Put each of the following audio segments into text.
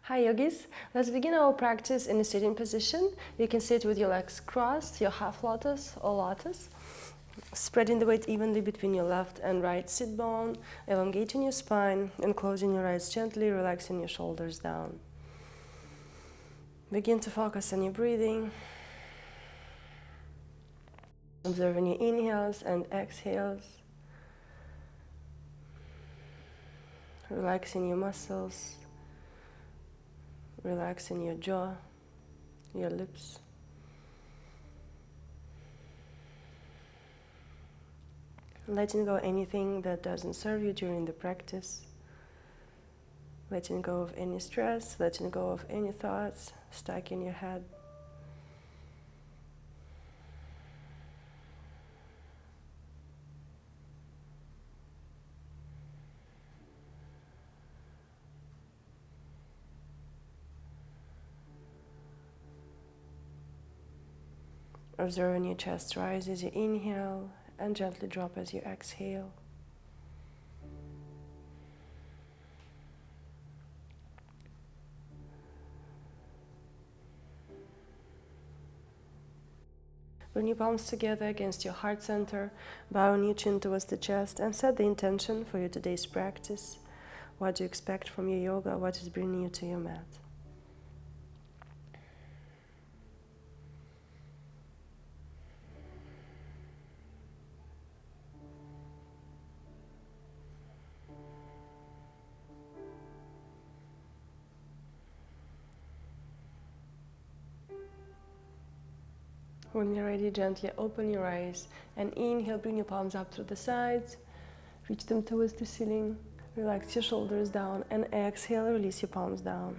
Hi yogis, let's begin our practice in a sitting position. You can sit with your legs crossed, your half lotus or lotus, spreading the weight evenly between your left and right sit bone, elongating your spine and closing your eyes gently, relaxing your shoulders down. Begin to focus on your breathing, observing your inhales and exhales, relaxing your muscles, relaxing your jaw, your lips. Letting go anything that doesn't serve you during the practice. Letting go of any stress, letting go of any thoughts stuck in your head. Observing your chest rise as you inhale and gently drop as you exhale. Bring your palms together against your heart center, bowing your chin towards the chest, and set the intention for your today's practice. What do you expect from your yoga? What is bringing you to your mat? When you're ready, gently open your eyes and inhale, bring your palms up through the sides, reach them towards the ceiling, relax your shoulders down, and exhale, release your palms down.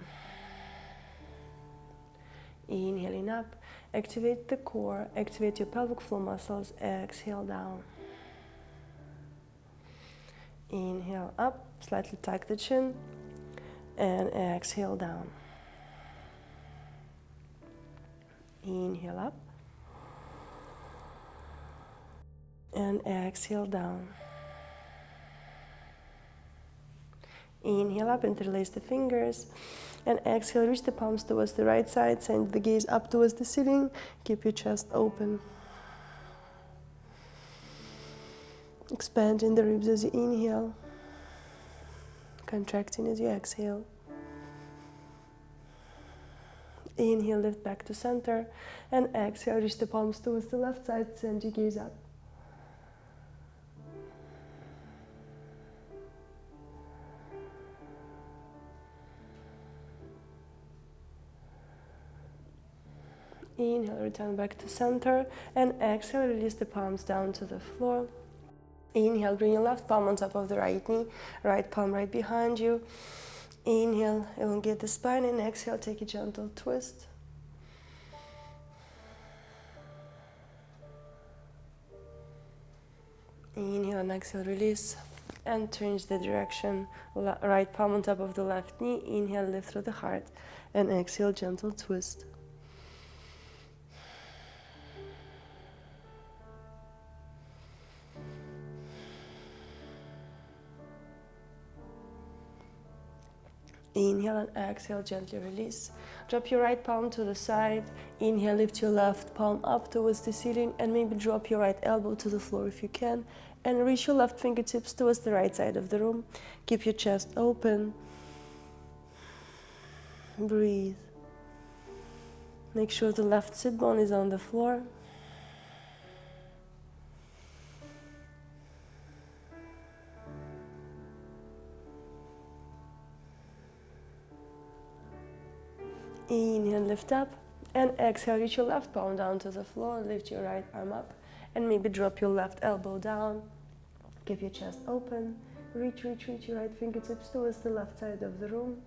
Inhaling up, activate the core, activate your pelvic floor muscles, exhale down. Inhale up, slightly tuck the chin, and exhale down. Inhale up, and exhale down. Inhale up, interlace the fingers, and exhale, reach the palms towards the right side, send the gaze up towards the ceiling, keep your chest open. Expanding the ribs as you inhale, contracting as you exhale. Inhale, lift back to center, and exhale, reach the palms towards the left side, send your gaze up. Inhale, return back to center, and exhale, release the palms down to the floor. Inhale, bring your left palm on top of the right knee, right palm right behind you. Inhale, elongate the spine, and exhale, take a gentle twist. Inhale and exhale, release, and change the direction. Right palm on top of the left knee, inhale, lift through the heart, and exhale, gentle twist. Inhale and exhale, gently release. Drop your right palm to the side. Inhale, lift your left palm up towards the ceiling, and maybe drop your right elbow to the floor if you can. And reach your left fingertips towards the right side of the room. Keep your chest open. Breathe. Make sure the left sit bone is on the floor. Inhale, lift up, and exhale, reach your left palm down to the floor, lift your right arm up, and maybe drop your left elbow down. Keep your chest open, reach your right fingertips towards the left side of the room.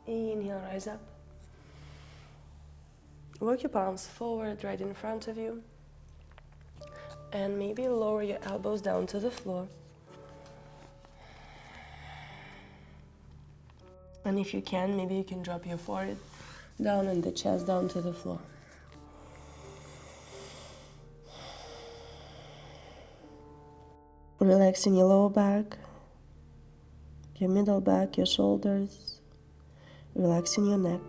Inhale, rise up. Work your palms forward, right in front of you. And maybe lower your elbows down to the floor. And if you can, maybe you can drop your forehead down and the chest down to the floor. Relaxing your lower back, your middle back, your shoulders, relaxing your neck.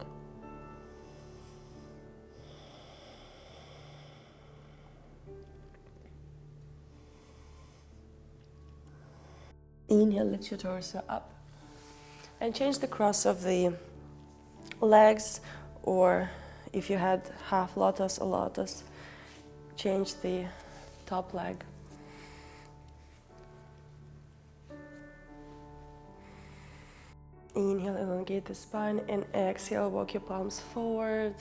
Inhale, lift your torso up and change the cross of the legs, or if you had half lotus or lotus, change the top leg. Inhale, elongate the spine, and exhale, walk your palms forward.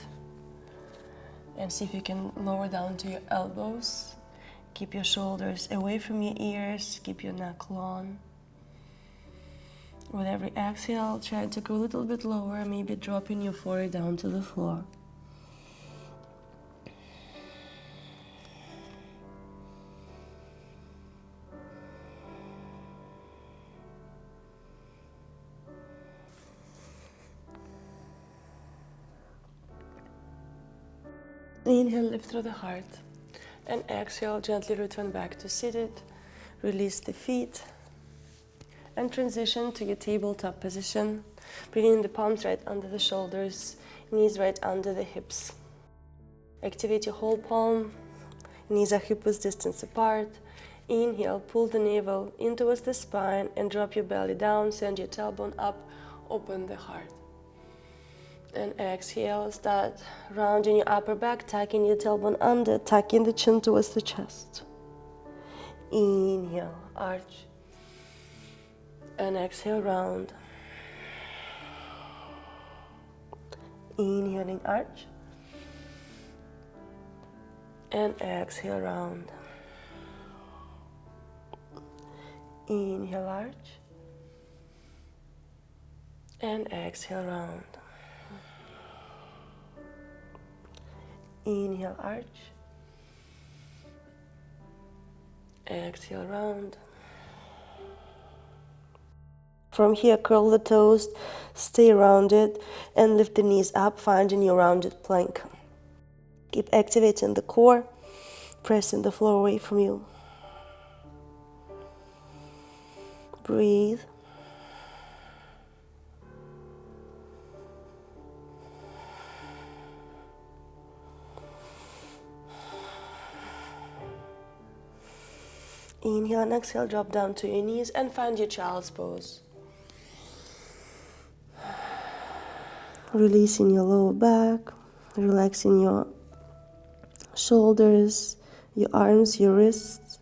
And see if you can lower down to your elbows. Keep your shoulders away from your ears, keep your neck long. With every exhale, try to go a little bit lower, maybe dropping your forehead down to the floor. Inhale, lift through the heart. And exhale, gently return back to seated. Release the feet. And transition to your tabletop position. Bringing the palms right under the shoulders, knees right under the hips. Activate your whole palm. Knees are hip-width distance apart. Inhale, pull the navel in towards the spine and drop your belly down. Send your tailbone up, open the heart. And exhale, start rounding your upper back, tucking your tailbone under, tucking the chin towards the chest. Inhale, arch. And exhale, round. Inhaling, arch. And exhale, round. Inhale, arch. And exhale, round. Inhale, arch. Exhale, round. From here, curl the toes, stay rounded, and lift the knees up, finding your rounded plank. Keep activating the core, pressing the floor away from you. Breathe. Inhale and exhale, drop down to your knees and find your child's pose. Releasing your lower back, relaxing your shoulders, your arms, your wrists.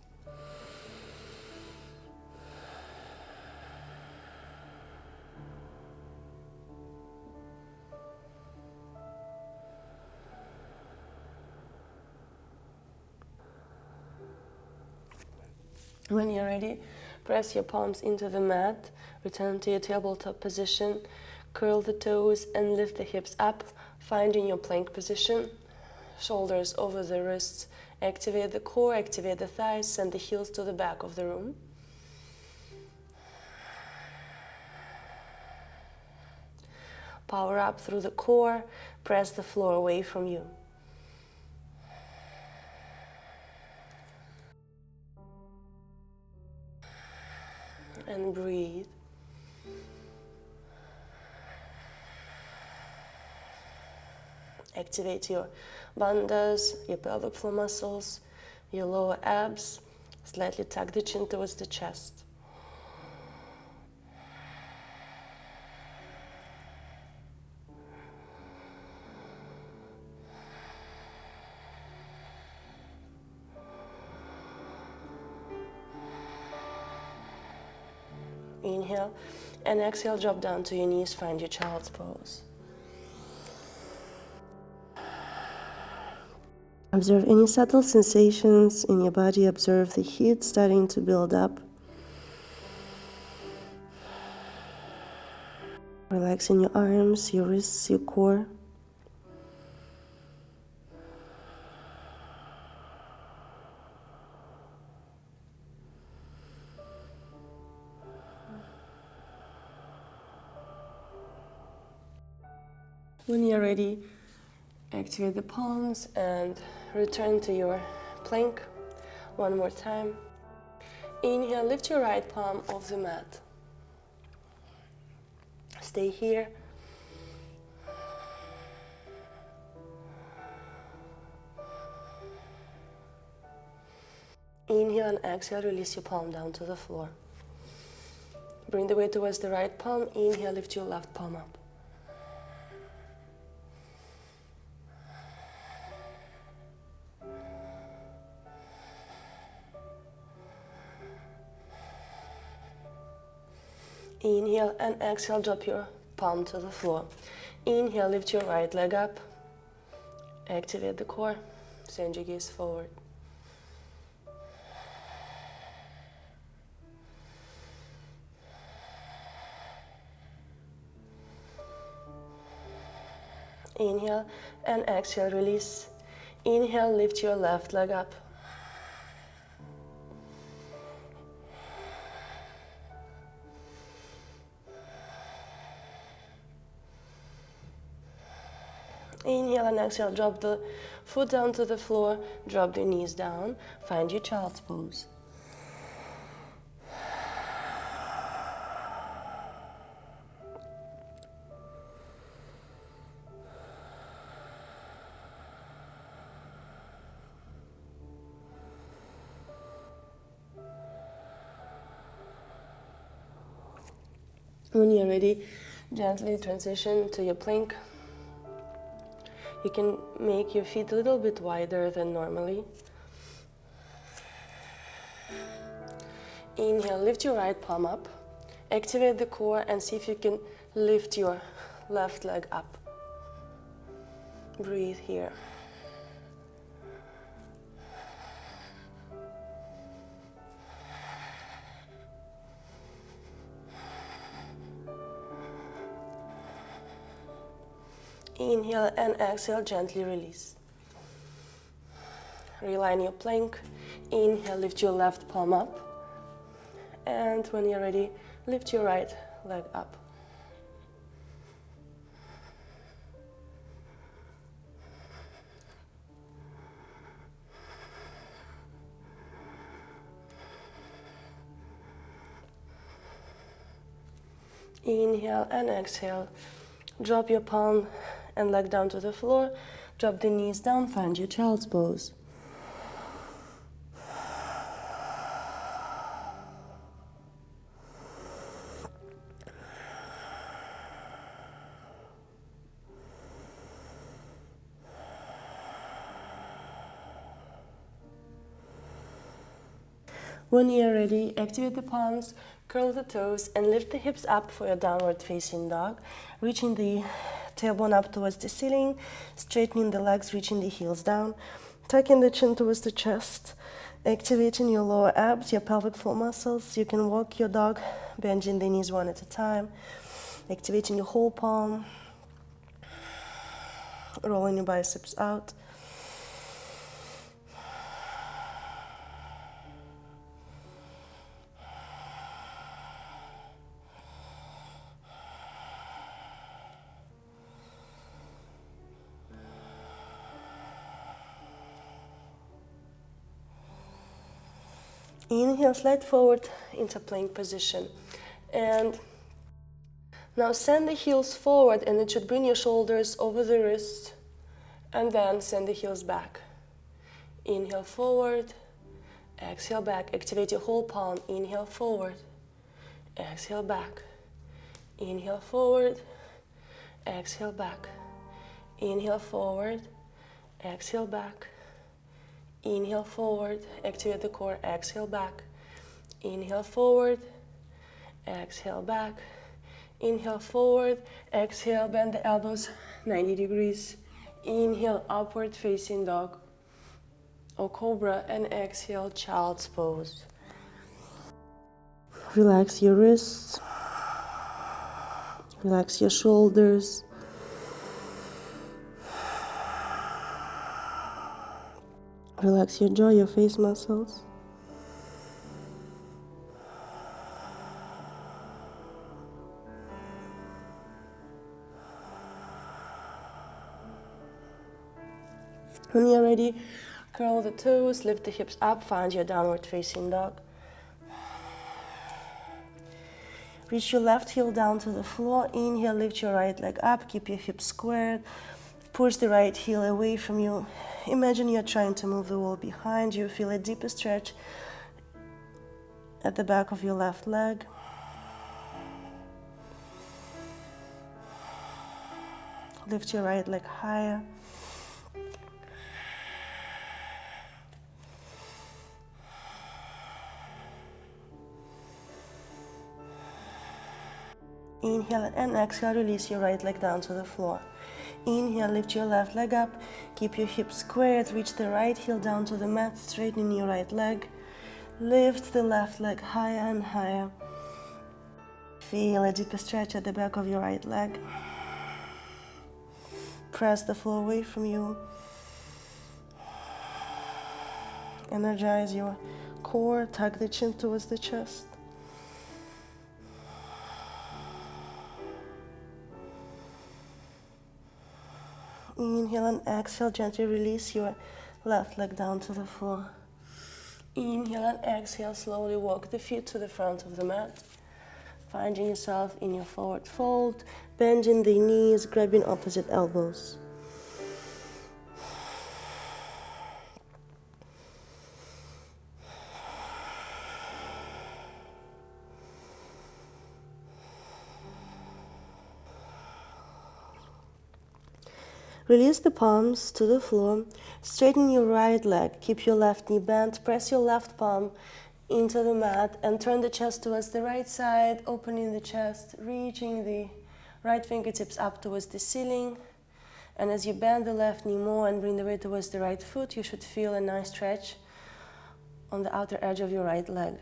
When you're ready, press your palms into the mat, return to your tabletop position, curl the toes and lift the hips up, finding your plank position. Shoulders over the wrists, activate the core, activate the thighs, send the heels to the back of the room. Power up through the core, press the floor away from you. And breathe. Activate your bandhas, your pelvic floor muscles, your lower abs. Slightly tuck the chin towards the chest. Inhale and exhale, drop down to your knees, find your child's pose. Observe any subtle sensations in your body. Observe the heat starting to build up. Relaxing your arms, your wrists, your core. When you're ready, activate the palms and return to your plank one more time. Inhale, lift your right palm off the mat. Stay here. Inhale and exhale, release your palm down to the floor. Bring the weight towards the right palm. Inhale, lift your left palm up. Inhale and exhale, drop your palm to the floor. Inhale, lift your right leg up. Activate the core. Send your gaze forward. Inhale and exhale, release. Inhale, lift your left leg up. Inhale and exhale, drop the foot down to the floor, drop the knees down, find your child's pose. When you're ready, gently transition to your plank. You can make your feet a little bit wider than normally. Inhale, lift your right palm up. Activate the core and see if you can lift your left leg up. Breathe here. Inhale and exhale, gently release. Realign your plank. Inhale, lift your left palm up. And when you're ready, lift your right leg up. Inhale and exhale. Drop your palm and leg down to the floor. Drop the knees down, find your child's pose. When you're ready, activate the palms, curl the toes, and lift the hips up for your downward facing dog, reaching the tailbone up towards the ceiling, straightening the legs, reaching the heels down, tucking the chin towards the chest, activating your lower abs, your pelvic floor muscles. You can walk your dog, bending the knees one at a time, activating your whole palm, rolling your biceps out. Inhale, slide forward into plank position. And now send the heels forward, and it should bring your shoulders over the wrists, and then send the heels back. Inhale forward, exhale back. Activate your whole palm. Inhale forward, exhale back. Inhale forward, exhale back. Inhale forward, exhale back. Inhale forward, activate the core, exhale back. Inhale forward, exhale back. Inhale forward, exhale, bend the elbows 90 degrees. Inhale, upward facing dog or cobra, and exhale, child's pose. Relax your wrists, relax your shoulders. Relax your jaw, your face muscles. When you're ready, curl the toes, lift the hips up, find your downward facing dog. Reach your left heel down to the floor. Inhale, lift your right leg up. Keep your hips squared. Push the right heel away from you. Imagine you're trying to move the wall behind you. Feel a deeper stretch at the back of your left leg. Lift your right leg higher. Inhale and exhale, release your right leg down to the floor. Inhale, lift your left leg up. Keep your hips squared. Reach the right heel down to the mat, straightening your right leg. Lift the left leg higher and higher. Feel a deeper stretch at the back of your right leg. Press the floor away from you. Energize your core. Tuck the chin towards the chest. Inhale and exhale, gently release your left leg down to the floor. Inhale and exhale, slowly walk the feet to the front of the mat. Finding yourself in your forward fold, bending the knees, grabbing opposite elbows. Release the palms to the floor. Straighten your right leg. Keep your left knee bent. Press your left palm into the mat and turn the chest towards the right side, opening the chest, reaching the right fingertips up towards the ceiling. And as you bend the left knee more and bring the weight towards the right foot, you should feel a nice stretch on the outer edge of your right leg.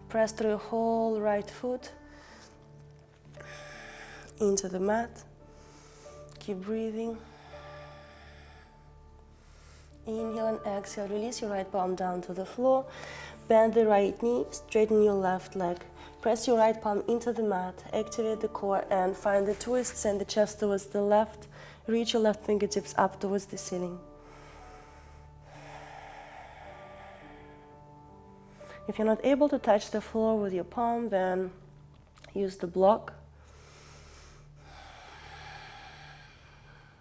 Press through your whole right foot into the mat. Keep breathing. Inhale and exhale. Release your right palm down to the floor. Bend the right knee. Straighten your left leg. Press your right palm into the mat. Activate the core and find the twist. Send the chest towards the left. Reach your left fingertips up towards the ceiling. If you're not able to touch the floor with your palm, then use the block.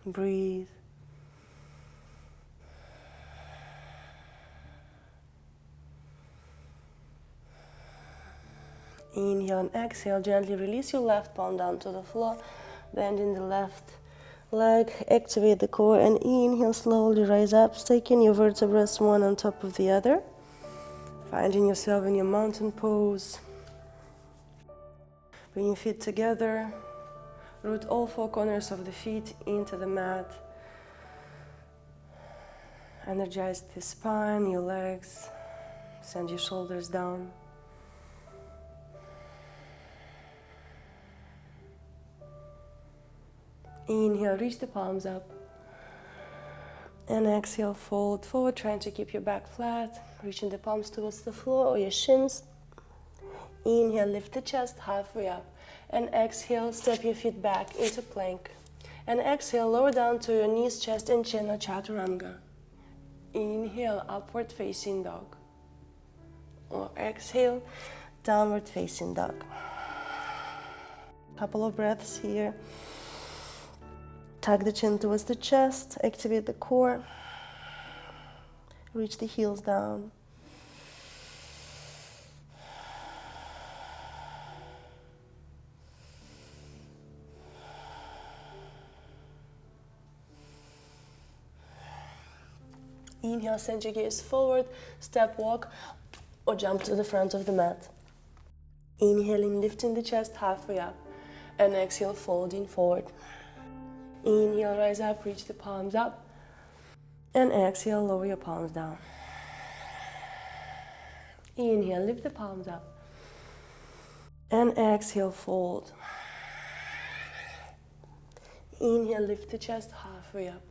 Breathe. Inhale and exhale. Gently release your left palm down to the floor. Bending the left leg. Activate the core and inhale. Slowly rise up, staking your vertebrae one on top of the other. Finding yourself in your mountain pose. Bring your feet together. Root all four corners of the feet into the mat. Energize the spine, your legs. Send your shoulders down. Inhale, reach the palms up. And exhale, fold forward, trying to keep your back flat. Reaching the palms towards the floor or your shins. Inhale, lift the chest halfway up. And exhale, step your feet back into plank. And exhale, lower down to your knees, chest, and chin or chaturanga. Inhale, upward facing dog. Or exhale, downward facing dog. Couple of breaths here. Tuck the chin towards the chest, activate the core. Reach the heels down. Inhale, send your gaze forward, step walk, or jump to the front of the mat. Inhaling, lifting the chest halfway up, and exhale, folding forward. Inhale, rise up, reach the palms up, and exhale, lower your palms down. Inhale, lift the palms up, and exhale, fold. Inhale, lift the chest halfway up,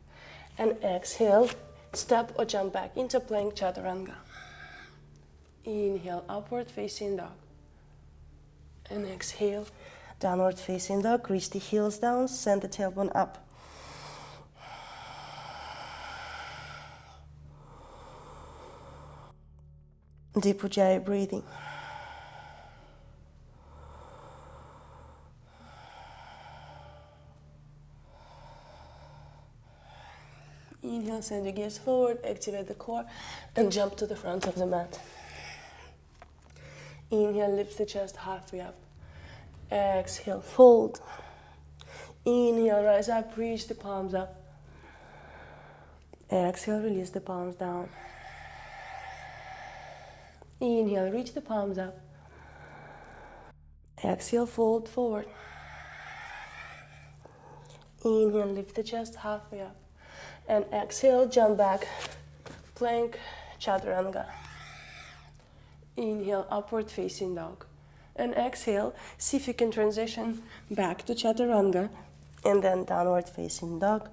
and exhale, step or jump back into plank chaturanga. Inhale, upward facing dog. And exhale, downward facing dog. Reach the heels down, send the tailbone up. Deep Ujjayi breathing. Inhale, send your gaze forward, activate the core, and jump to the front of the mat. Inhale, lift the chest halfway up. Exhale, fold. Inhale, rise up, reach the palms up. Exhale, release the palms down. Inhale, reach the palms up. Exhale, fold forward. Inhale, lift the chest halfway up. And exhale, jump back, plank, chaturanga. Inhale, upward facing dog. And exhale, see if you can transition back to chaturanga and then downward facing dog.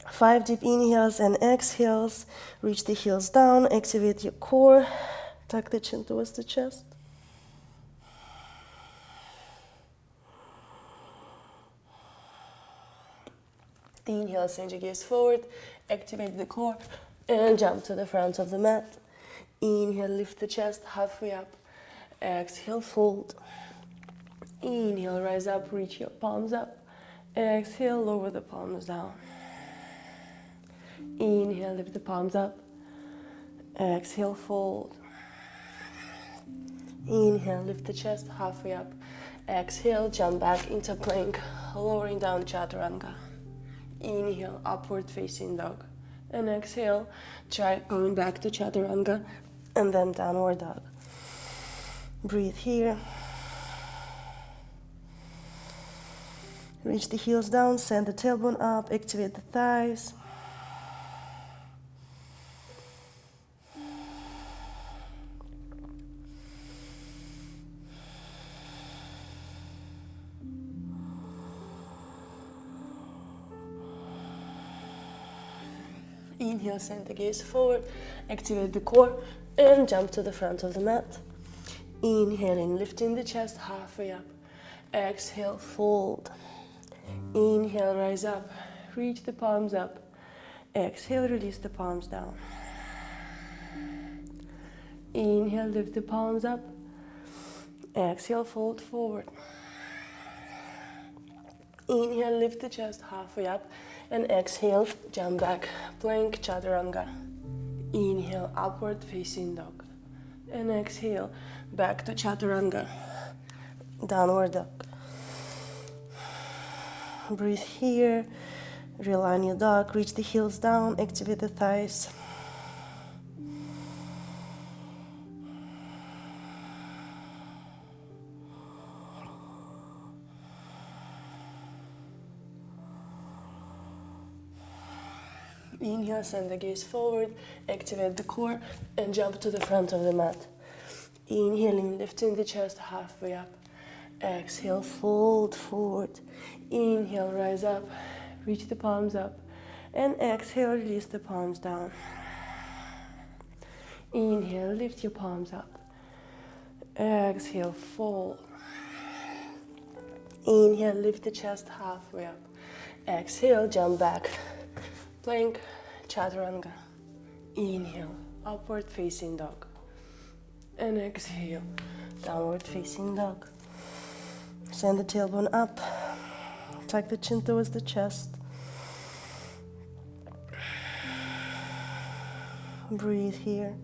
5 deep inhales and exhales. Reach the heels down, activate your core. Tuck the chin towards the chest. Inhale, send your gaze forward, activate the core, and jump to the front of the mat. Inhale, lift the chest halfway up. Exhale, fold. Inhale, rise up, reach your palms up. Exhale, lower the palms down. Inhale, lift the palms up. Exhale, fold. Inhale, lift the chest halfway up. Exhale, jump back into plank, lowering down chaturanga. Inhale, upward facing dog. And exhale, try going back to chaturanga and then downward dog. Breathe here. Reach the heels down, send the tailbone up, activate the thighs. Inhale, send the gaze forward, activate the core, and jump to the front of the mat. Inhaling, lifting the chest halfway up. Exhale, fold. Inhale, rise up, reach the palms up. Exhale, release the palms down. Inhale, lift the palms up. Exhale, fold forward. Inhale, lift the chest halfway up. And exhale, jump back, plank, chaturanga. Inhale, upward facing dog. And exhale, back to chaturanga, downward dog. Breathe here, realign your dog, reach the heels down, activate the thighs. Inhale, send the gaze forward, activate the core, and jump to the front of the mat. Inhaling, lifting the chest halfway up. Exhale, fold forward. Inhale, rise up, reach the palms up. And exhale, release the palms down. Inhale, lift your palms up. Exhale, fold. Inhale, lift the chest halfway up. Exhale, jump back. Plank, chaturanga. Inhale, upward facing dog. And exhale, downward facing dog. Send the tailbone up. Tuck the chin towards the chest. Breathe here.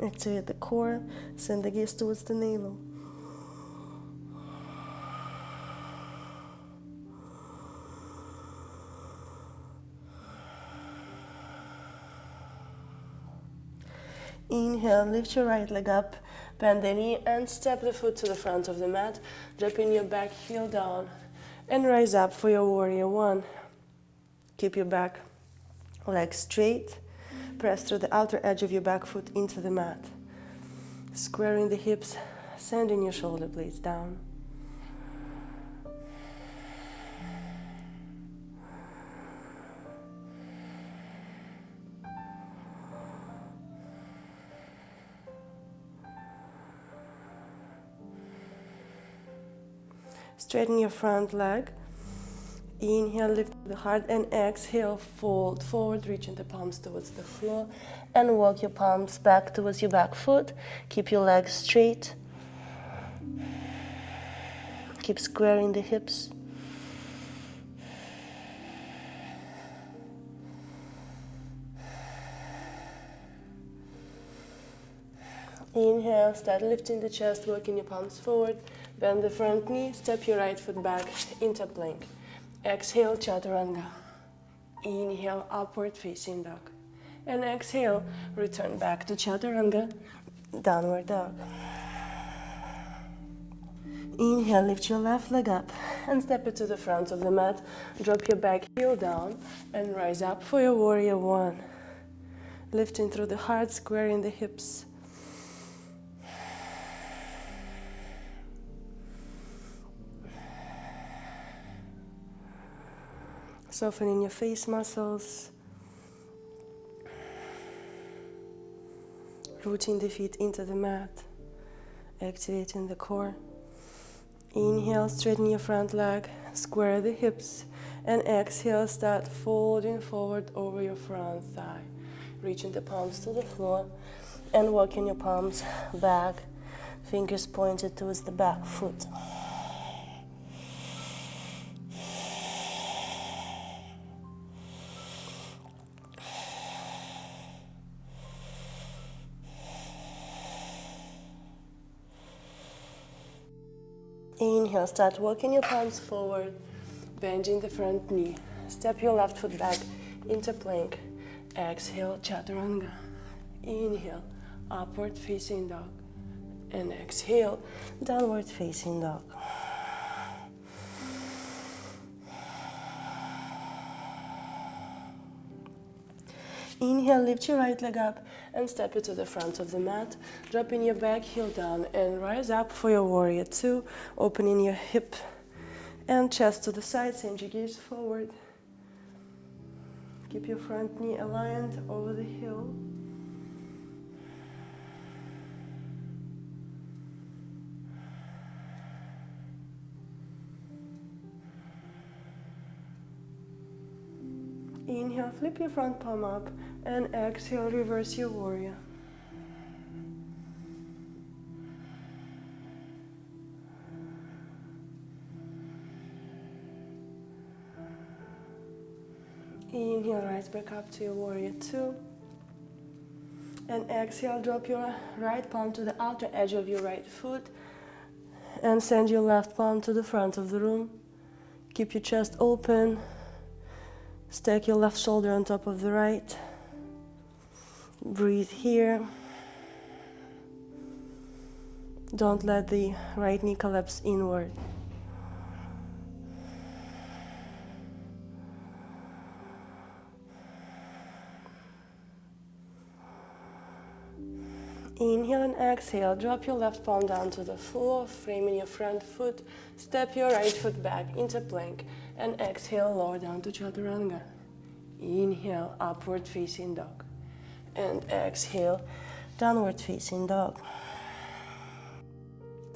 Activate the core. Send the gaze towards the navel. Inhale, lift your right leg up, bend the knee and step the foot to the front of the mat, dropping your back heel down and rise up for your warrior one. Keep your back leg straight, press through the outer edge of your back foot into the mat, squaring the hips, sending your shoulder blades down. Straighten your front leg. Inhale, lift the heart, and exhale, fold forward, reaching the palms towards the floor, and walk your palms back towards your back foot. Keep your legs straight. Keep squaring the hips. Inhale, start lifting the chest, walking your palms forward. Bend the front knee, step your right foot back into plank. Exhale, chaturanga. Inhale, upward facing dog. And exhale, return back to chaturanga, downward dog. Inhale, lift your left leg up and step it to the front of the mat. Drop your back heel down and rise up for your warrior one. Lifting through the heart, squaring the hips. Softening your face muscles. Rooting the feet into the mat. Activating the core. Inhale, straighten your front leg, square the hips, and exhale, start folding forward over your front thigh. Reaching the palms to the floor and walking your palms back, fingers pointed towards the back foot. Inhale, start walking your palms forward, bending the front knee. Step your left foot back into plank. Exhale, chaturanga. Inhale, upward facing dog. And exhale, downward facing dog. Inhale, lift your right leg up and step it to the front of the mat. Dropping your back heel down and rise up for your warrior two. Opening your hip and chest to the side, send your gaze forward. Keep your front knee aligned over the heel. Inhale, flip your front palm up, and exhale, reverse your warrior. Inhale, rise back up to your warrior two. And exhale, drop your right palm to the outer edge of your right foot. And send your left palm to the front of the room. Keep your chest open. Stack your left shoulder on top of the right. Breathe here. Don't let the right knee collapse inward. Inhale and exhale. Drop your left palm down to the floor, framing your front foot. Step your right foot back into plank. And exhale, lower down to chaturanga. Inhale, upward facing dog. And exhale, downward facing dog.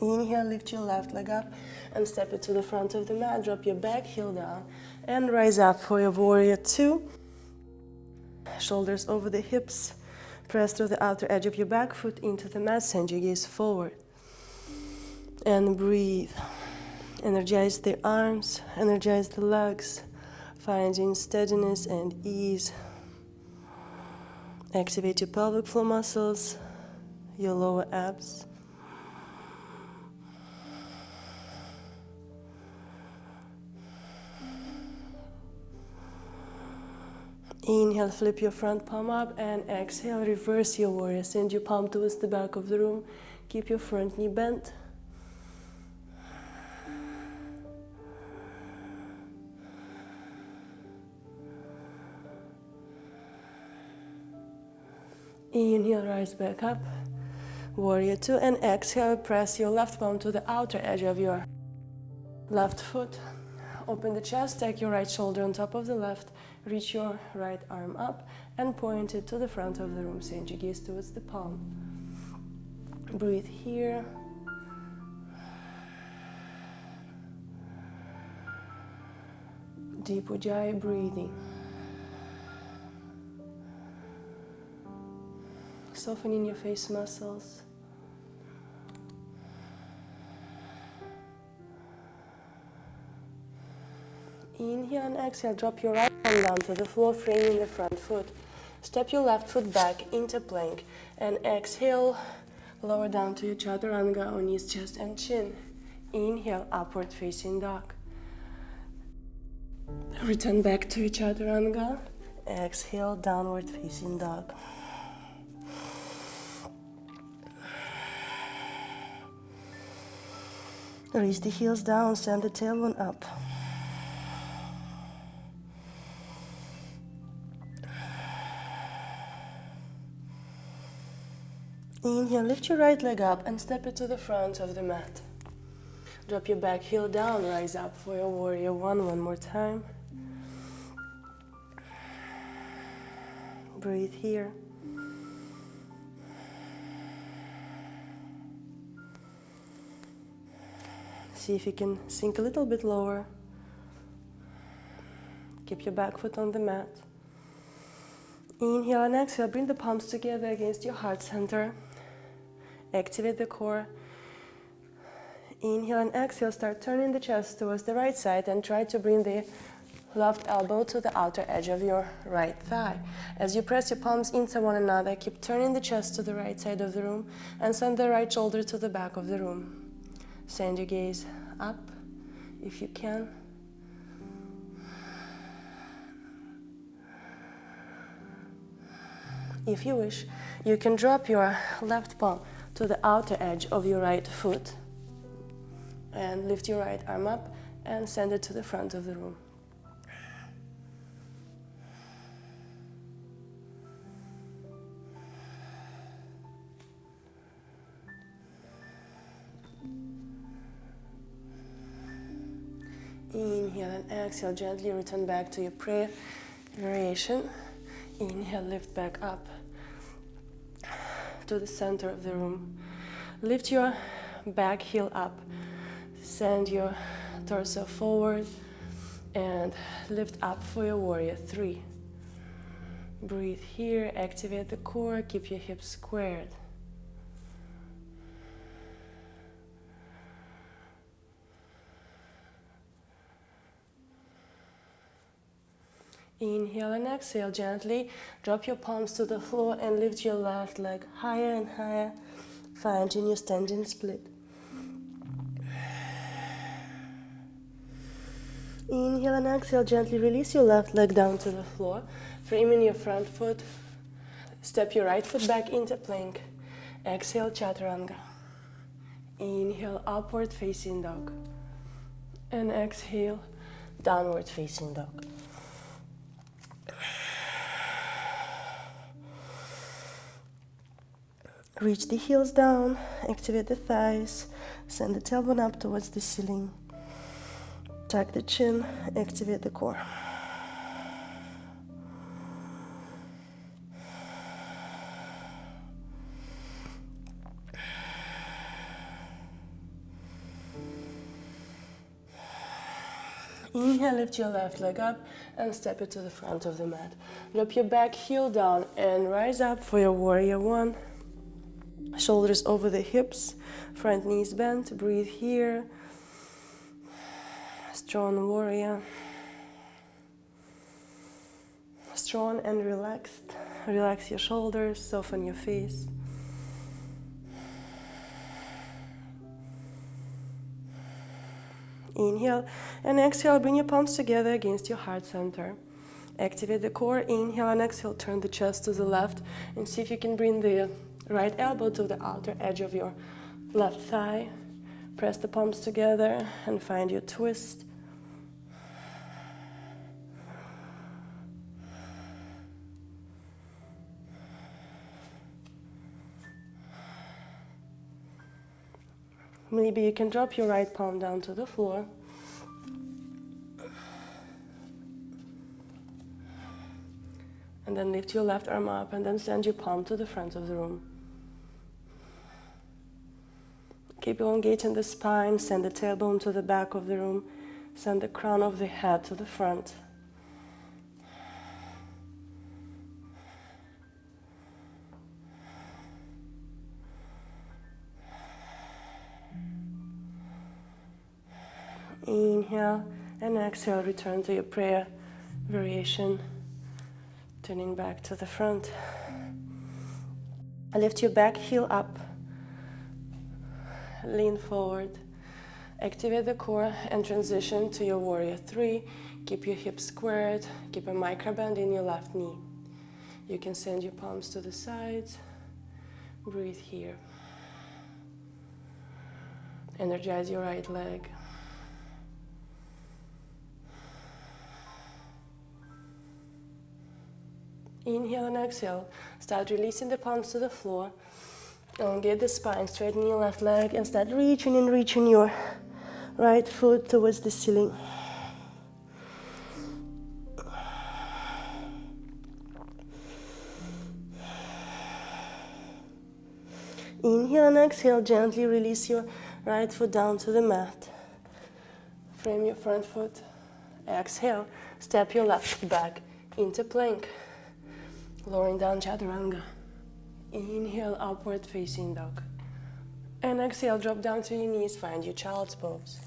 Inhale, lift your left leg up and step it to the front of the mat. Drop your back heel down and rise up for your warrior two. Shoulders over the hips. Press through the outer edge of your back foot into the mat. Send your gaze forward. And breathe. Energize the arms, energize the legs, finding steadiness and ease. Activate your pelvic floor muscles, your lower abs. Inhale, flip your front palm up, and exhale, reverse your warrior. Send your palm towards the back of the room. Keep your front knee bent. Inhale, rise back up, warrior two, and exhale, press your left palm to the outer edge of your left foot. Open the chest, take your right shoulder on top of the left, reach your right arm up, and point it to the front of the room. Send your gaze towards the palm. Breathe here. Deep Ujjayi breathing. Softening your face muscles. Inhale and exhale, drop your right hand down to the floor, framing the front foot. Step your left foot back into plank and exhale, lower down to your chaturanga on knees, chest and chin. Inhale, upward facing dog. Return back to your chaturanga. Exhale, downward facing dog. Reach the heels down, send the tailbone up. Inhale, lift your right leg up and step it to the front of the mat. Drop your back heel down, rise up for your warrior one more time. Breathe here. See if you can sink a little bit lower. Keep your back foot on the mat. Inhale and exhale, bring the palms together against your heart center. Activate the core. Inhale and exhale, start turning the chest towards the right side and try to bring the left elbow to the outer edge of your right thigh. As you press your palms into one another, keep turning the chest to the right side of the room and send the right shoulder to the back of the room. Send your gaze up if you can. If you wish, you can drop your left palm to the outer edge of your right foot and lift your right arm up and send it to the front of the room. Inhale and exhale, gently return back to your prayer variation. Inhale, lift back up to the center of the room. Lift your back heel up. Send your torso forward and lift up for your warrior three. Breathe here, activate the core, keep your hips squared. Inhale and exhale gently. Drop your palms to the floor and lift your left leg higher and higher, finding your standing split. Inhale and exhale, gently release your left leg down to the floor, framing your front foot. Step your right foot back into plank. Exhale, chaturanga. Inhale, upward facing dog. And exhale, downward facing dog. Reach the heels down, activate the thighs, send the tailbone up towards the ceiling. Tuck the chin, activate the core. Inhale, lift your left leg up and step it to the front of the mat. Drop your back heel down and rise up for your warrior one. Shoulders over the hips, front knees bent. Breathe here. Strong warrior. Strong and relaxed. Relax your shoulders, soften your face. Inhale and exhale, bring your palms together against your heart center. Activate the core. Inhale and exhale, turn the chest to the left and see if you can bring the right elbow to the outer edge of your left thigh. Press the palms together and find your twist. Maybe you can drop your right palm down to the floor. And then lift your left arm up and then send your palm to the front of the room. Keep elongating the spine, send the tailbone to the back of the room. Send the crown of the head to the front. Inhale and exhale, return to your prayer variation, turning back to the front. Lift your back heel up, lean forward, activate the core and transition to your warrior 3. Keep your hips squared, keep a micro bend in your left knee. You can send your palms to the sides, breathe here. Energize your right leg. Inhale and exhale. Start releasing the palms to the floor. Elongate the spine, straighten your left leg and start reaching and reaching your right foot towards the ceiling. Inhale and exhale, gently release your right foot down to the mat. Frame your front foot. Exhale, step your left foot back into plank. Lowering down chaturanga. Inhale, upward facing dog. And exhale, drop down to your knees, find your child's pose.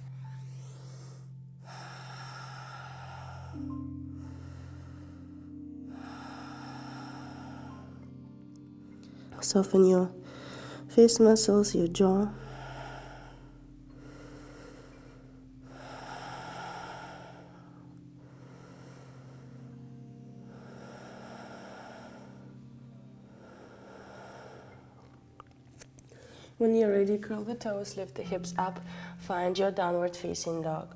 Soften your face muscles, your jaw. When you're ready, curl the toes, lift the hips up, find your downward facing dog.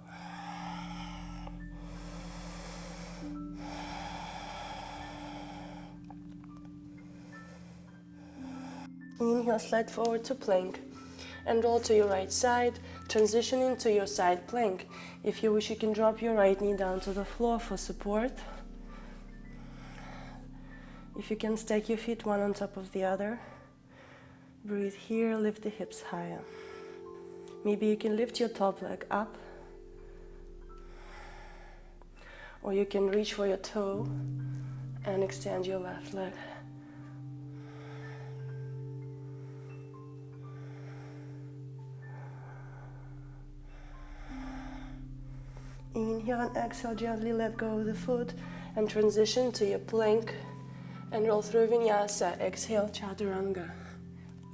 Inhale, slide forward to plank and roll to your right side, transitioning to your side plank. If you wish, you can drop your right knee down to the floor for support. If you can, stack your feet one on top of the other. Breathe here, lift the hips higher. Maybe you can lift your top leg up, or you can reach for your toe and extend your left leg. Inhale and exhale, gently let go of the foot and transition to your plank and roll through Vinyasa. Exhale, chaturanga.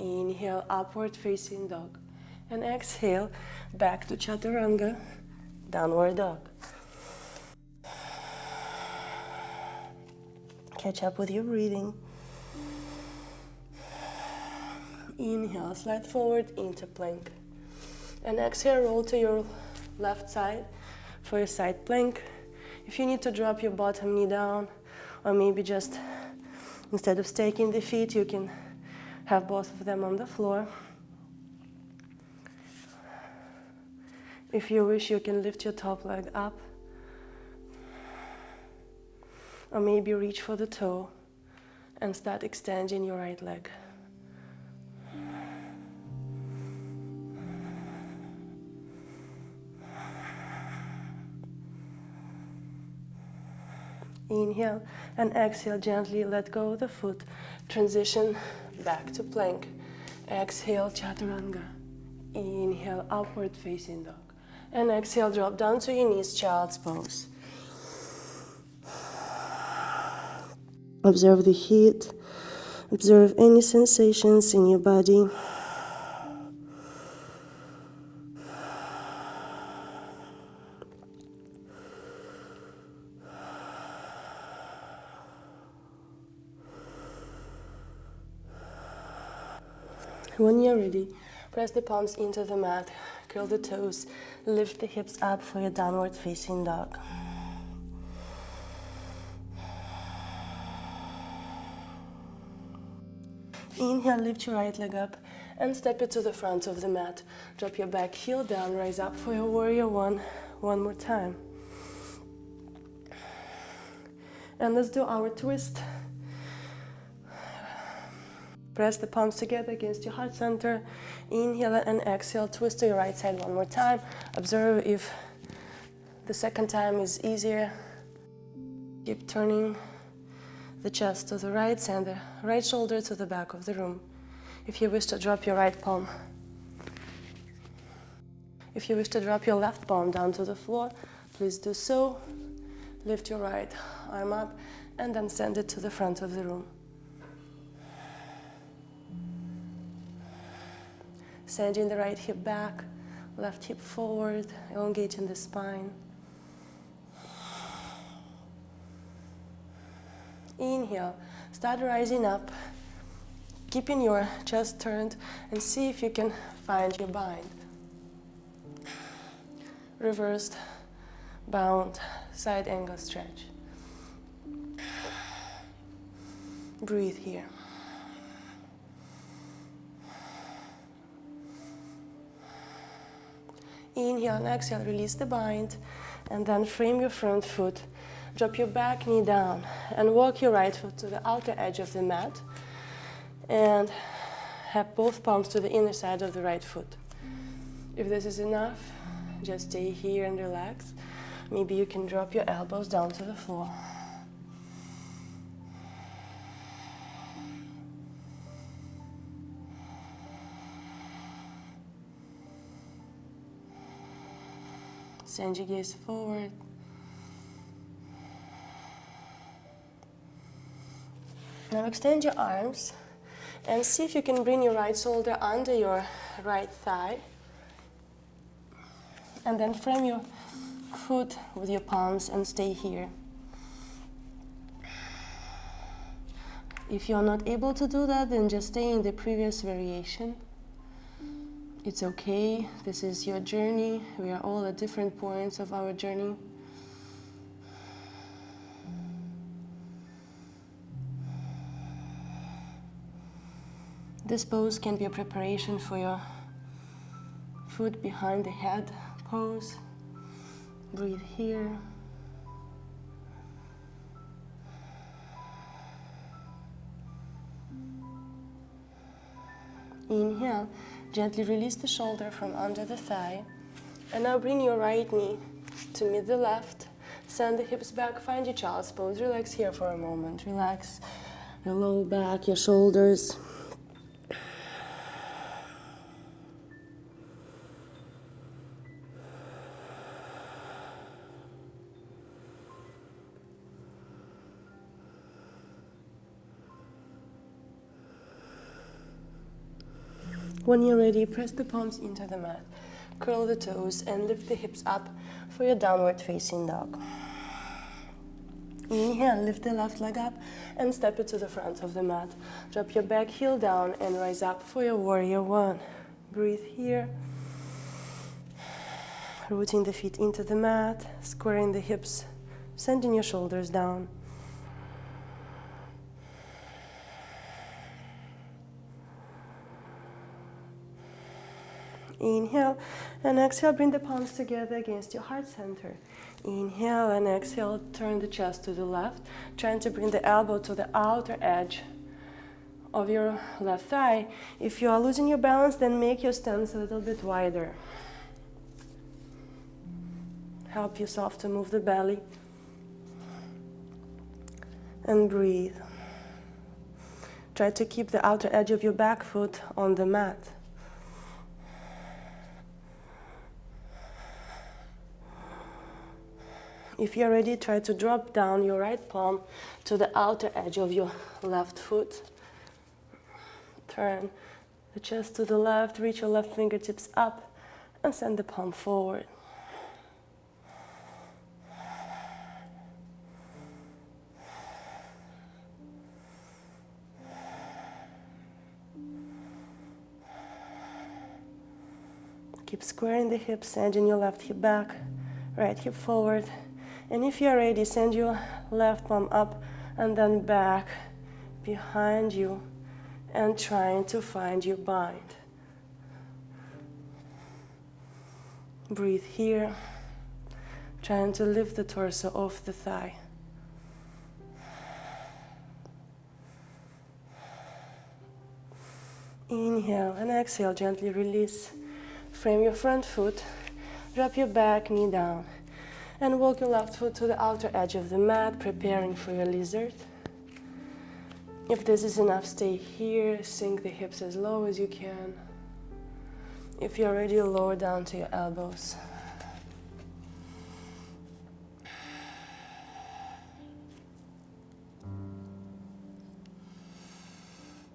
Inhale, upward facing dog. And exhale, back to chaturanga, downward dog. Catch up with your breathing. Inhale, slide forward into plank. And exhale, roll to your left side for your side plank. If you need to drop your bottom knee down, or maybe just instead of staking the feet, you can have both of them on the floor. If you wish, you can lift your top leg up, or maybe reach for the toe and start extending your right leg. Inhale and exhale, gently let go of the foot. Transition back to plank. Exhale, chaturanga. Inhale, upward facing dog. And exhale, drop down to your knees, child's pose. Observe the heat. Observe any sensations in your body. When you're ready, press the palms into the mat, curl the toes, lift the hips up for your downward facing dog. Inhale, lift your right leg up and step it to the front of the mat. Drop your back heel down, rise up for your warrior one more time. And let's do our twist. Press the palms together against your heart center. Inhale and exhale, twist to your right side one more time. Observe if The second time is easier. Keep turning the chest to the right, send the right shoulder to the back of the room. If you wish to drop your right palm, if you wish to drop your left palm down to the floor, please do so. Lift your right arm up and then send it to the front of the room. Sending the right hip back, left hip forward, elongating the spine. Inhale, start rising up, keeping your chest turned, and see if you can find your bind. Reversed, bound, side angle stretch. Breathe here. Inhale and exhale, release the bind, and then frame your front foot. Drop your back knee down and walk your right foot to the outer edge of the mat and have both palms to the inner side of the right foot. If this is enough, just stay here and relax. Maybe you can drop your elbows down to the floor. Send your gaze forward. Now extend your arms and see if you can bring your right shoulder under your right thigh. And then frame your foot with your palms and stay here. If you're not able to do that, then just stay in the previous variation. It's okay. This is your journey. We are all at different points of our journey. This pose can be a preparation for your foot behind the head pose. Breathe here. Inhale, gently release the shoulder from under the thigh. And now bring your right knee to meet the left. Send the hips back, find your child's pose. Relax here for a moment. Relax your low back, your shoulders. When you're ready, press the palms into the mat. Curl the toes and lift the hips up for your downward facing dog. Inhale, lift the left leg up and step it to the front of the mat. Drop your back heel down and rise up for your warrior one. Breathe here. Rooting the feet into the mat, squaring the hips, sending your shoulders down. Inhale and exhale, bring the palms together against your heart center. Inhale and exhale, turn the chest to the left, trying to bring the elbow to the outer edge of your left thigh. If you are losing your balance, then make your stance a little bit wider. Help yourself to move the belly. And breathe. Try to keep the outer edge of your back foot on the mat. If you're ready, try to drop down your right palm to the outer edge of your left foot. Turn the chest to the left, reach your left fingertips up, and send the palm forward. Keep squaring the hips, sending your left hip back, right hip forward. And if you're ready, send your left palm up and then back behind you and trying to find your bind. Breathe here, trying to lift the torso off the thigh. Inhale and exhale, gently release. Frame your front foot, drop your back knee down. And walk your left foot to the outer edge of the mat, preparing for your lizard. If this is enough, stay here. Sink the hips as low as you can. If you're ready, lower down to your elbows.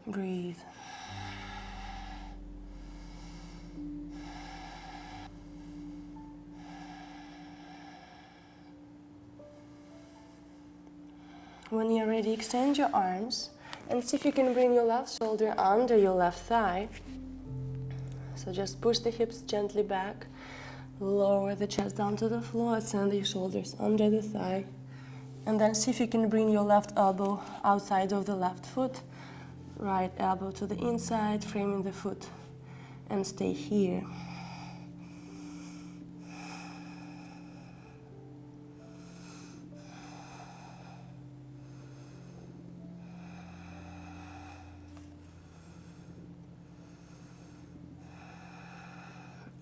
Breathe. When you're ready, extend your arms and see if you can bring your left shoulder under your left thigh. So just push the hips gently back, lower the chest down to the floor, send your shoulders under the thigh, and then see if you can bring your left elbow outside of the left foot, right elbow to the inside, framing the foot, and stay here.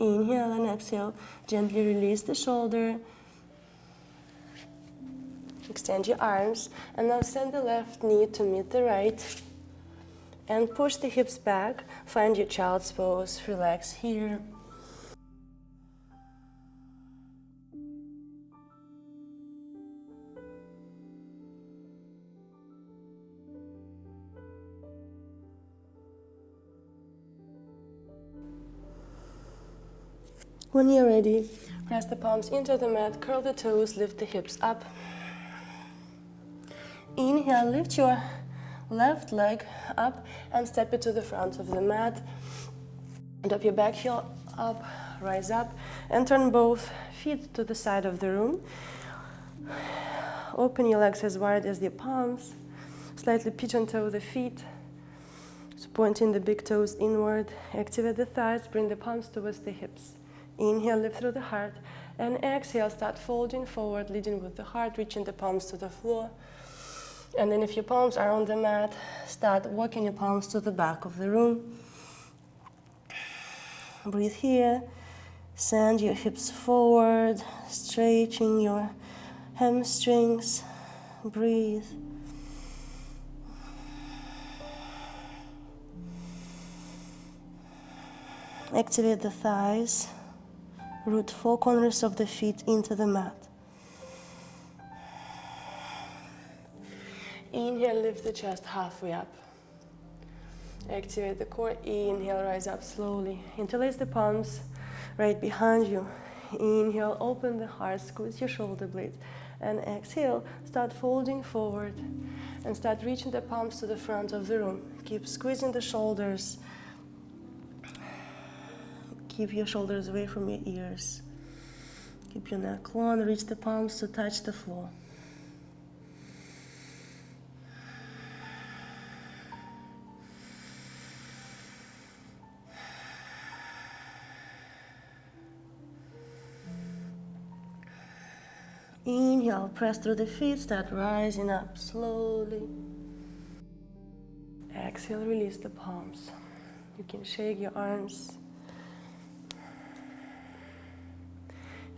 Inhale and exhale, gently release the shoulder. Extend your arms, and now send the left knee to meet the right. And push the hips back, find your child's pose, relax here. When you're ready, press the palms into the mat, curl the toes, lift the hips up. Inhale, lift your left leg up and step it to the front of the mat. Drop your back heel up, rise up, and turn both feet to the side of the room. Open your legs as wide as your palms. Slightly pigeon toe the feet. So pointing the big toes inward. Activate the thighs, bring the palms towards the hips. Inhale, lift through the heart, and exhale, start folding forward, leading with the heart, reaching the palms to the floor. And then if your palms are on the mat, start walking your palms to the back of the room. Breathe here, send your hips forward, stretching your hamstrings. Breathe. Activate the thighs. Root four corners of the feet into the mat. Inhale, lift the chest halfway up. Activate the core. Inhale, rise up slowly. Interlace the palms right behind you. Inhale, open the heart, squeeze your shoulder blades. And exhale, start folding forward. And start reaching the palms to the front of the room. Keep squeezing the shoulders. Keep your shoulders away from your ears. Keep your neck long, reach the palms to touch the floor. Inhale, press through the feet, start rising up slowly. Exhale, release the palms. You can shake your arms.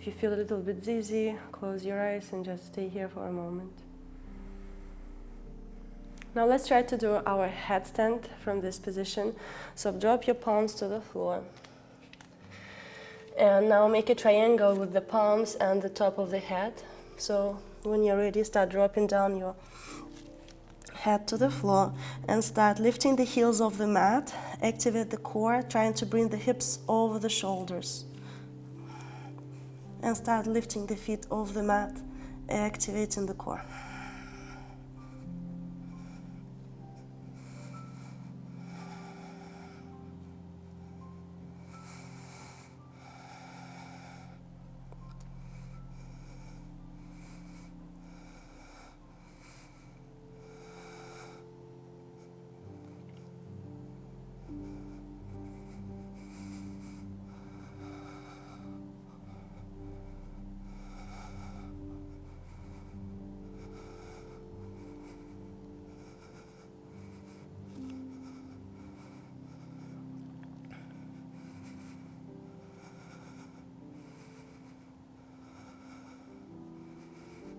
If you feel a little bit dizzy, close your eyes and just stay here for a moment. Now let's try to do our headstand from this position. So drop your palms to the floor. And now make a triangle with the palms and the top of the head. So when you're ready, start dropping down your head to the floor and start lifting the heels of the mat. Activate the core, trying to bring the hips over the shoulders. And start lifting the feet off the mat, activating the core.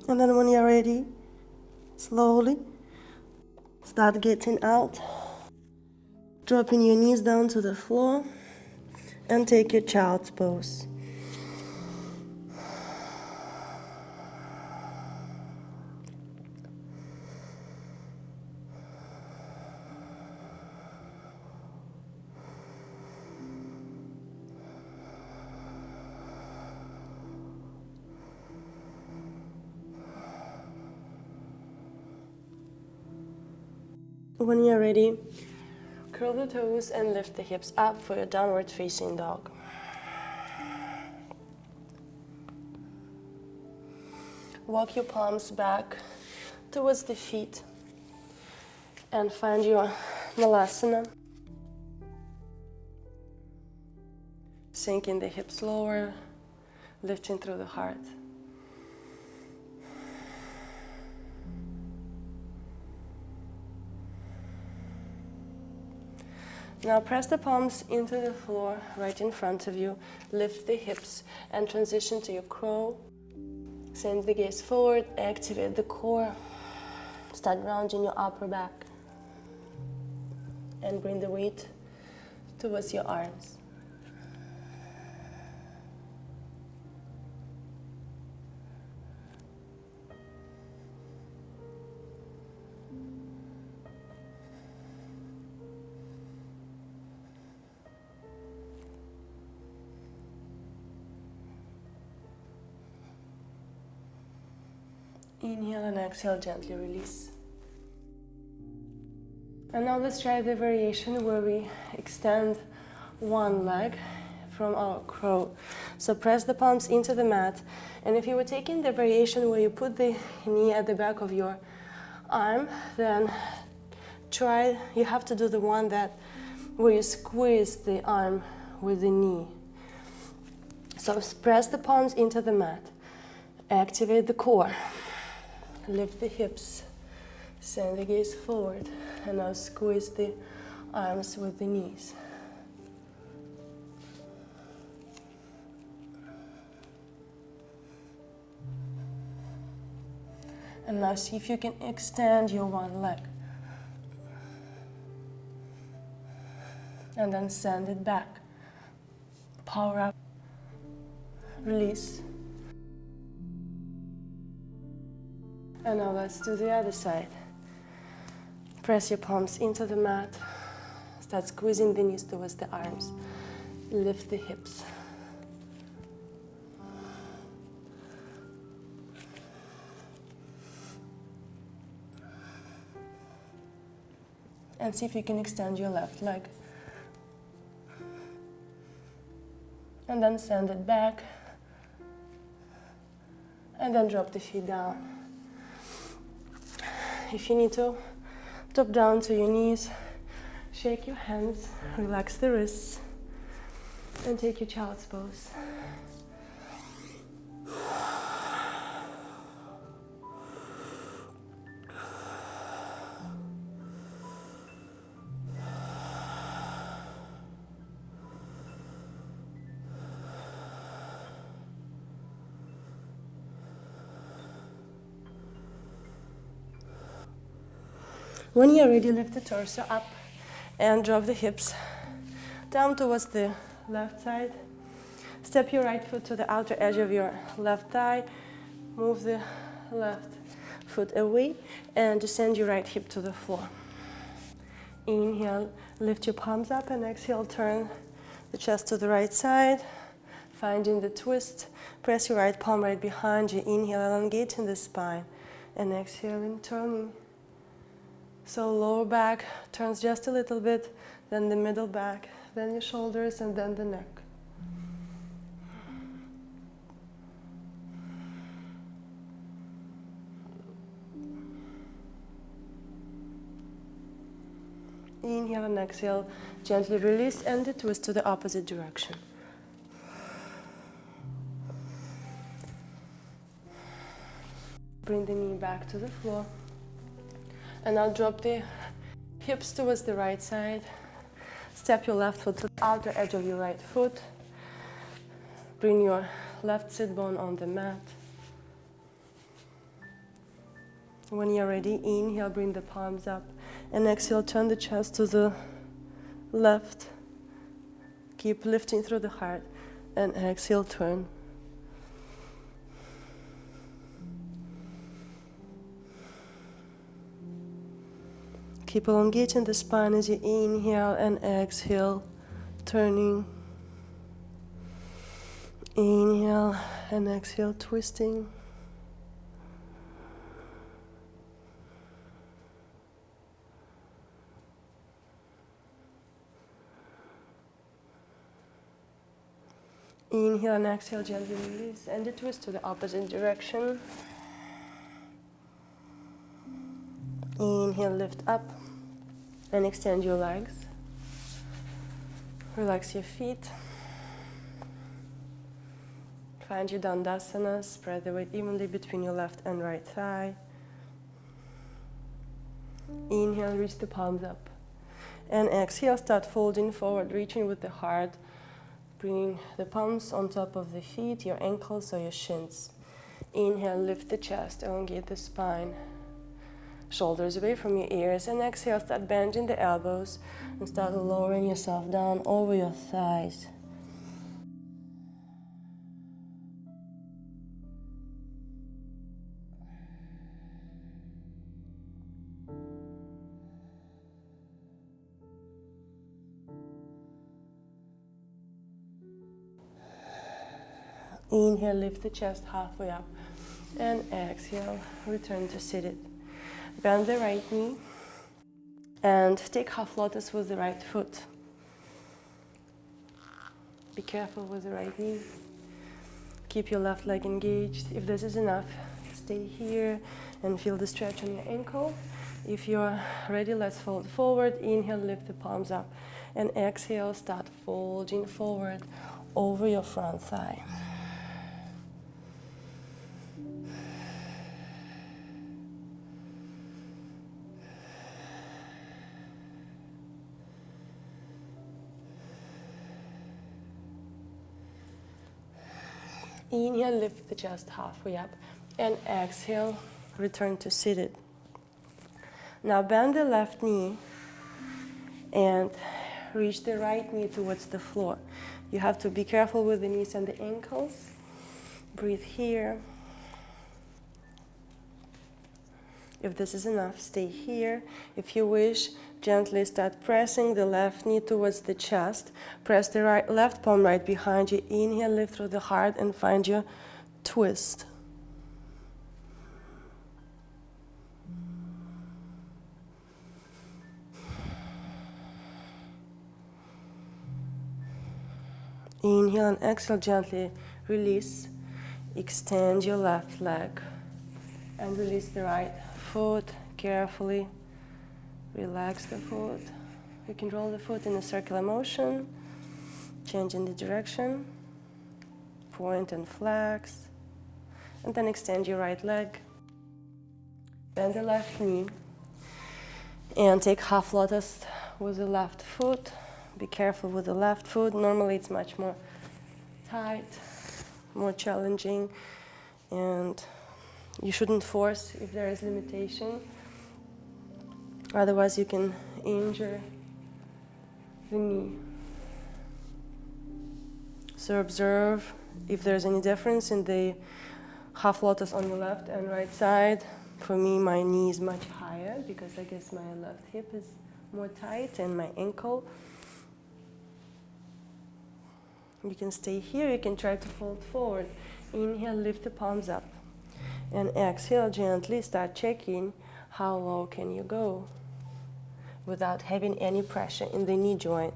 And then when you're ready, slowly start getting out, dropping your knees down to the floor, and take your child's pose. When you're ready, curl the toes and lift the hips up for your downward facing dog. Walk your palms back towards the feet and find your Malasana. Sinking the hips lower, lifting through the heart. Now press the palms into the floor right in front of you. Lift the hips and transition to your crow. Send the gaze forward, activate the core. Start rounding your upper back. And bring the weight towards your arms. Inhale and exhale, gently release. And now let's try the variation where we extend one leg from our crow. So press the palms into the mat. And if you were taking the variation where you put the knee at the back of your arm, then you have to do the one where you squeeze the arm with the knee. So press the palms into the mat. Activate the core. Lift the hips, send the gaze forward, and now squeeze the arms with the knees. And now see if you can extend your one leg. And then send it back. Power up, release. And now let's do the other side. Press your palms into the mat. Start squeezing the knees towards the arms. Lift the hips. And see if you can extend your left leg. And then send it back. And then drop the feet down. If you need to, drop down to your knees, shake your hands, relax the wrists, and take your child's pose. When you're ready, lift the torso up and drop the hips down towards the left side. Step your right foot to the outer edge of your left thigh. Move the left foot away and descend your right hip to the floor. Inhale, lift your palms up, and exhale, turn the chest to the right side. Finding the twist, press your right palm right behind you. Inhale, elongating the spine, and exhaling, turning. So lower back turns just a little bit, then the middle back, then your shoulders, and then the neck. Inhale and exhale, gently release and the twist to the opposite direction. Bring the knee back to the floor. And now drop the hips towards the right side. Step your left foot to the outer edge of your right foot. Bring your left sit bone on the mat. When you're ready, inhale, bring the palms up. And exhale, turn the chest to the left. Keep lifting through the heart. And exhale, turn. Keep elongating the spine as you inhale and exhale, turning. Inhale and exhale, twisting. Inhale and exhale, gently release, and the twist to the opposite direction. Inhale, lift up, and extend your legs. Relax your feet. Find your Dandasana, spread the weight evenly between your left and right thigh. Inhale, reach the palms up. And exhale, start folding forward, reaching with the heart. Bringing the palms on top of the feet, your ankles or your shins. Inhale, lift the chest, elongate the spine. Shoulders away from your ears. And exhale, start bending the elbows and start lowering yourself down over your thighs. Inhale, lift the chest halfway up, and exhale, return to seated. Bend the right knee, and take half lotus with the right foot. Be careful with the right knee. Keep your left leg engaged. If this is enough, stay here and feel the stretch on your ankle. If you're ready, let's fold forward. Inhale, lift the palms up, and exhale, start folding forward over your front thigh. Inhale, lift the chest halfway up, and exhale, return to seated. Now bend the left knee and reach the right knee towards the floor. You have to be careful with the knees and the ankles. Breathe here. If this is enough, stay here. If you wish, gently start pressing the left knee towards the chest. Press the left palm right behind you. Inhale, lift through the heart and find your twist. Inhale and exhale, gently release. Extend your left leg and release the right foot carefully. Relax the foot. You can roll the foot in a circular motion, changing the direction, point and flex, and then extend your right leg. Bend the left knee and take half lotus with the left foot. Be careful with the left foot. Normally it's much more tight, more challenging, and you shouldn't force if there is limitation. Otherwise you can injure the knee. So observe if there's any difference in the half lotus on the left and right side. For me, my knee is much higher because I guess my left hip is more tight and my ankle. You can stay here, you can try to fold forward. Inhale, lift the palms up. And exhale, gently start checking how low can you go without having any pressure in the knee joint.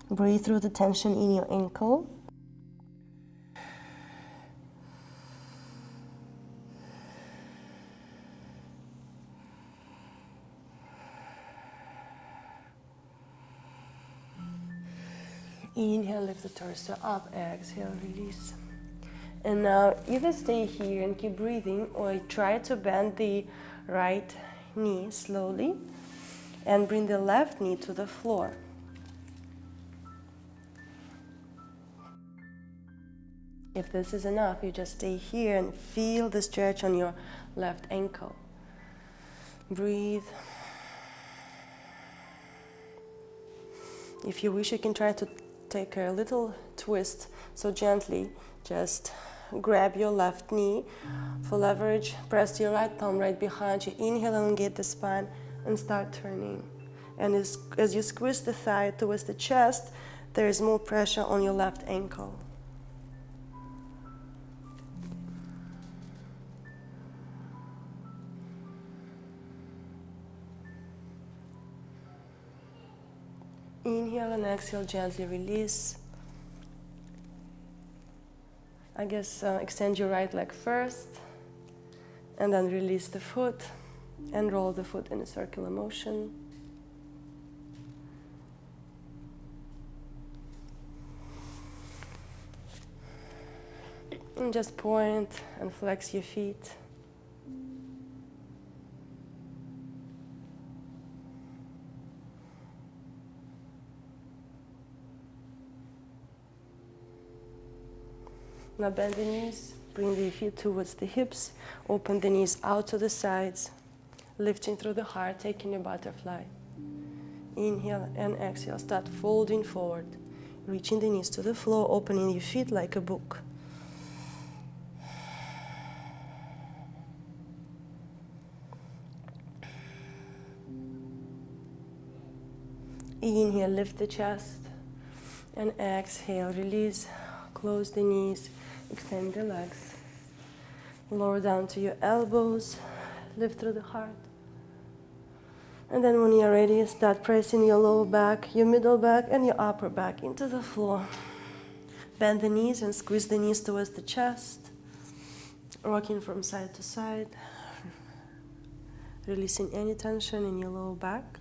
Breathe through the tension in your ankle. Inhale, lift the torso up, exhale, release. And now either stay here and keep breathing, or try to bend the right knee slowly and bring the left knee to the floor. If this is enough, you just stay here and feel the stretch on your left ankle. Breathe. If you wish, you can try to take a little twist. So gently, just grab your left knee for leverage. Press your right palm right behind you. Inhale, elongate the spine and start turning. And as you squeeze the thigh towards the chest, there is more pressure on your left ankle. Inhale and exhale, gently release. Extend your right leg first, and then release the foot, and roll the foot in a circular motion. And just point and flex your feet. Now bend the knees, bring the feet towards the hips, open the knees out to the sides, lifting through the heart, taking a butterfly. Inhale and exhale, start folding forward, reaching the knees to the floor, opening your feet like a book. Inhale, lift the chest, and exhale, release, close the knees, extend the legs, lower down to your elbows, lift through the heart. And then when you're ready, start pressing your lower back, your middle back, and your upper back into the floor. Bend the knees and squeeze the knees towards the chest, rocking from side to side, releasing any tension in your lower back.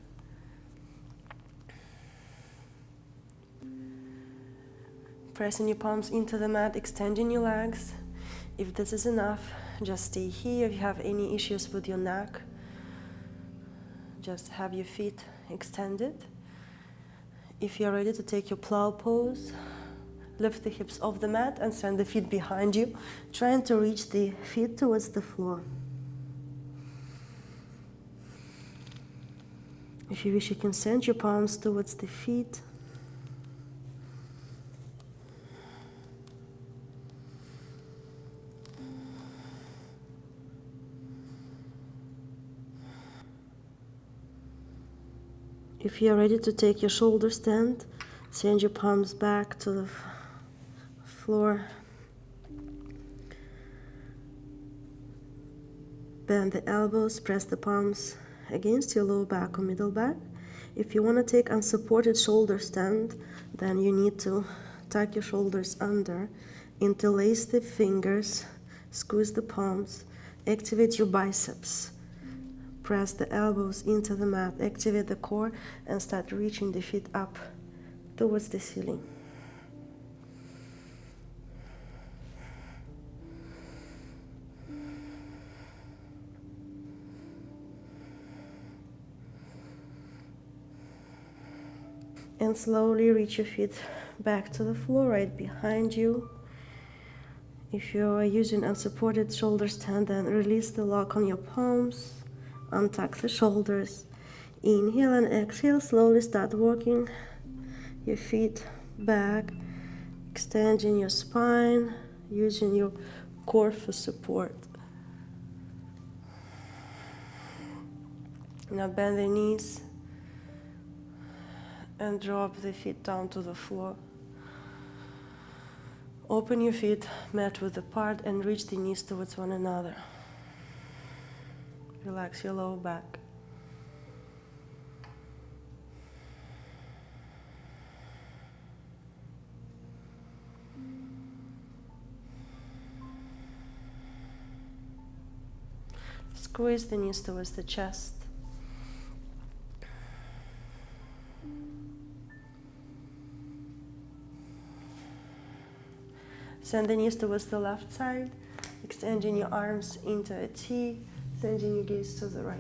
Pressing your palms into the mat, extending your legs. If this is enough, just stay here. If you have any issues with your neck, just have your feet extended. If you're ready to take your plow pose, lift the hips off the mat and send the feet behind you, trying to reach the feet towards the floor. If you wish, you can send your palms towards the feet. If you are ready to take your shoulder stand, send your palms back to the floor. Bend the elbows, press the palms against your lower back or middle back. If you want to take unsupported shoulder stand, then you need to tuck your shoulders under, interlace the fingers, squeeze the palms, activate your biceps. Press the elbows into the mat, activate the core, and start reaching the feet up towards the ceiling. And slowly reach your feet back to the floor right behind you. If you are using unsupported shoulder stand, then release the lock on your palms. Untuck the shoulders. Inhale and exhale. Slowly start walking your feet back, extending your spine, using your core for support. Now bend the knees and drop the feet down to the floor. Open your feet, mat width apart, and reach the knees towards one another. Relax your lower back. Squeeze the knees towards the chest. Send the knees towards the left side, extending your arms into a T, sending your gaze to the right.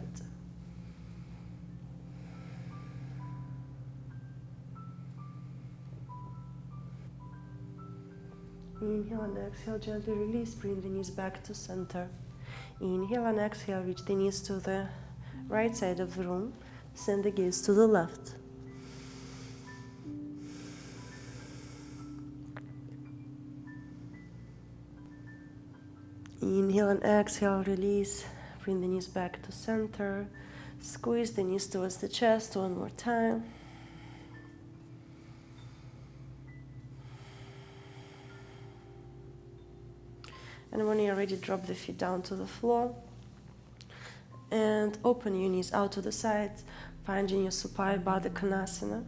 Inhale and exhale, gently release, bring the knees back to center. Inhale and exhale, reach the knees to the right side of the room, send the gaze to the left. Inhale and exhale, release, bring the knees back to center, squeeze the knees towards the chest one more time. And when you're ready, drop the feet down to the floor and open your knees out to the sides, finding your Supine Baddha Konasana.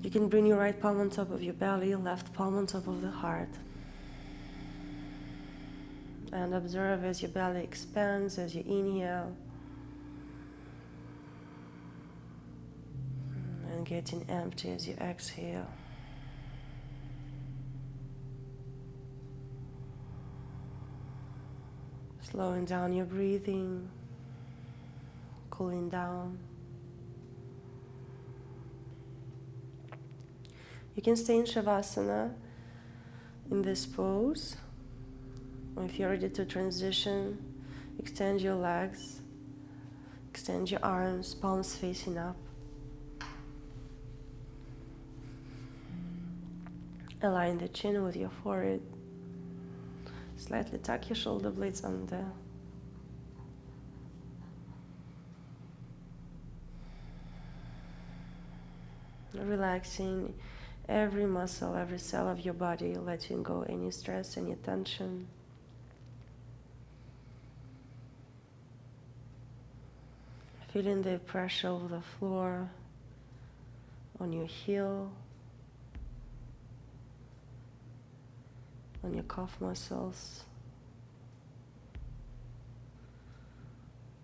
You can bring your right palm on top of your belly, left palm on top of the heart. And observe as your belly expands, as you inhale. And getting empty as you exhale. Slowing down your breathing, cooling down. You can stay in shavasana in this pose. Or if you're ready to transition, extend your legs, extend your arms, palms facing up. Align the chin with your forehead. Slightly tuck your shoulder blades under. Relaxing every muscle, every cell of your body, letting go any stress, any tension. Feeling the pressure of the floor on your heel, on your calf muscles,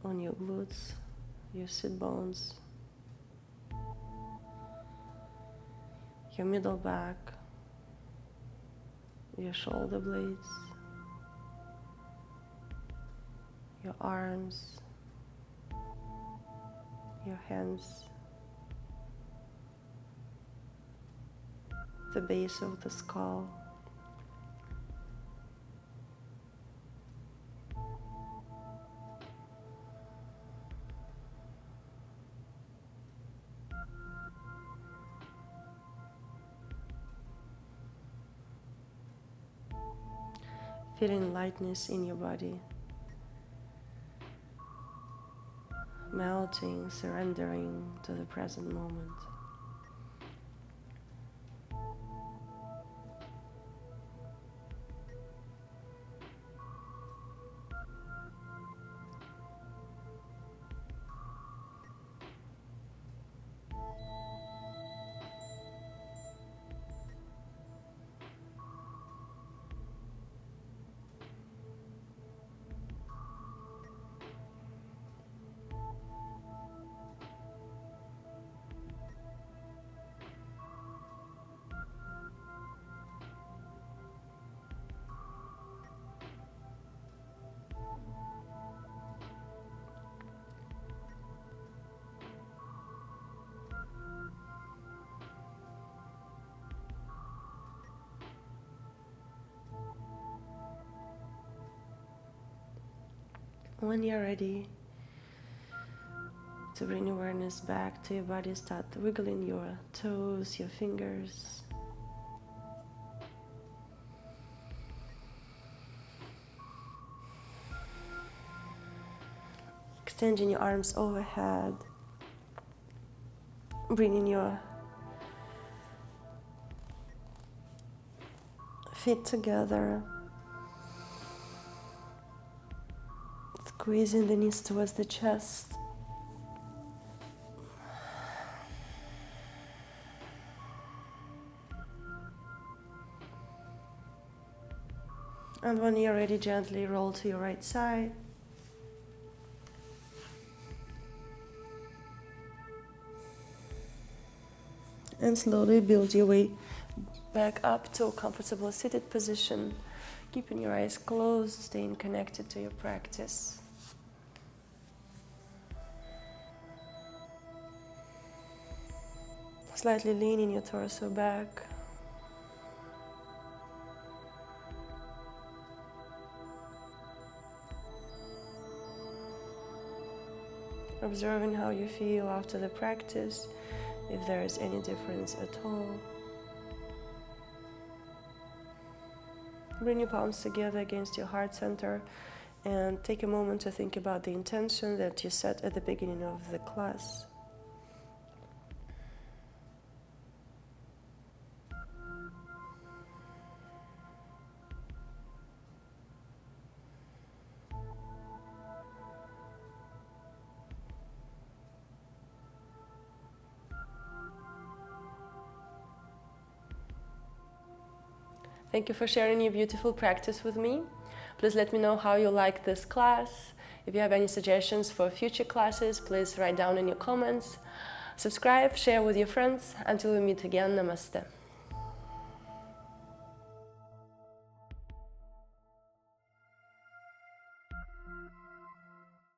on your glutes, your sit bones, your middle back, your shoulder blades, your arms, your hands, the base of the skull. Feeling lightness in your body, melting, surrendering to the present moment. When you're ready to bring awareness back to your body, start wiggling your toes, your fingers. Extending your arms overhead, bringing your feet together. Squeezing the knees towards the chest. And when you're ready, gently roll to your right side. And slowly build your way back up to a comfortable seated position, keeping your eyes closed, staying connected to your practice. Slightly leaning your torso back, observing how you feel after the practice, if there is any difference at all. Bring your palms together against your heart center and take a moment to think about the intention that you set at the beginning of the class. Thank you for sharing your beautiful practice with me. Please let me know how you like this class. If you have any suggestions for future classes, please write down in your comments. Subscribe, share with your friends. Until we meet again, Namaste.